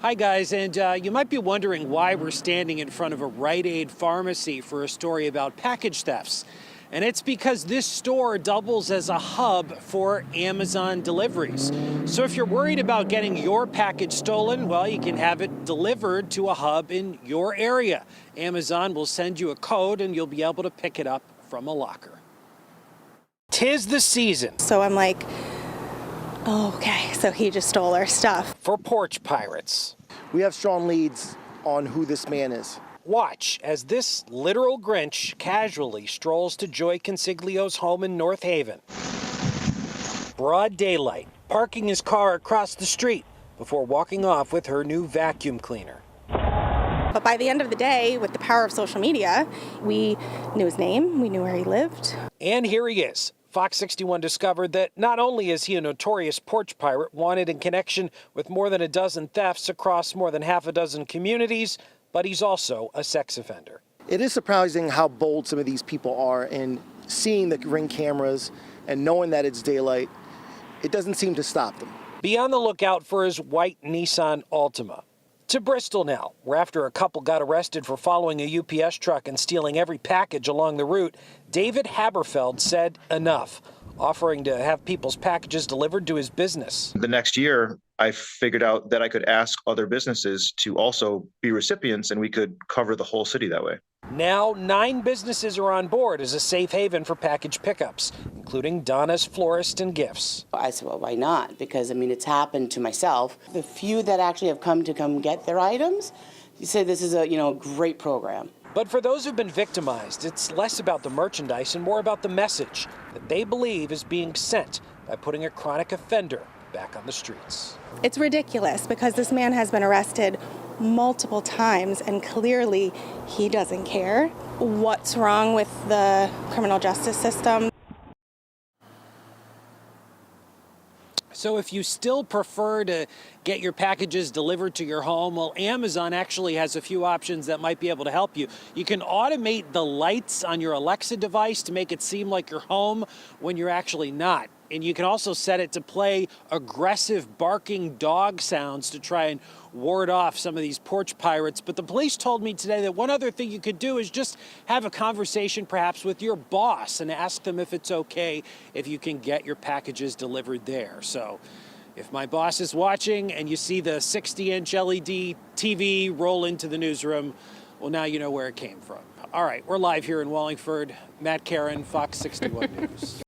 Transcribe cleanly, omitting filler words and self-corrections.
Hi guys, and you might be wondering why we're standing in front of a Rite Aid pharmacy for a story about package thefts. And it's because this store doubles as a hub for Amazon deliveries. So if you're worried about getting your package stolen, well, you can have it delivered to a hub in your area. Amazon will send you a code and you'll be able to pick it up from a locker. 'Tis the season. So I'm like, oh, okay, so he just stole our stuff. For porch pirates. We have strong leads on who this man is. Watch as this literal Grinch casually strolls to Joy Consiglio's home in North Haven. Broad daylight, parking his car across the street before walking off with her new vacuum cleaner. But by the end of the day, with the power of social media, we knew his name, we knew where he lived. And here he is. Fox 61 discovered that not only is he a notorious porch pirate wanted in connection with more than a dozen thefts across more than half a dozen communities, but he's also a sex offender. It is surprising how bold some of these people are, and seeing the Ring cameras and knowing that it's daylight, it doesn't seem to stop them. Be on the lookout for his white Nissan Altima. To Bristol now, where after a couple got arrested for following a UPS truck and stealing every package along the route, David Haberfeld said enough, offering to have people's packages delivered to his business. The next year, I figured out that I could ask other businesses to also be recipients, and we could cover the whole city that way. Now, 9 businesses are on board as a safe haven for package pickups, including Donna's Florist and Gifts. I said, well, why not? Because, I mean, it's happened to myself. The few that actually have come get their items, you say this is a, great program. But for those who've been victimized, it's less about the merchandise and more about the message that they believe is being sent by putting a chronic offender back on the streets. It's ridiculous because this man has been arrested multiple times and clearly he doesn't care. What's wrong with the criminal justice system? So if you still prefer to get your packages delivered to your home, well, Amazon actually has a few options that might be able to help you. You can automate the lights on your Alexa device to make it seem like you're home when you're actually not. And you can also set it to play aggressive barking dog sounds to try and ward off some of these porch pirates. But the police told me today that one other thing you could do is just have a conversation perhaps with your boss and ask them if it's okay if you can get your packages delivered there. So if my boss is watching and you see the 60-inch LED TV roll into the newsroom, well, now you know where it came from. All right, we're live here in Wallingford. Matt Karen, Fox 61 News.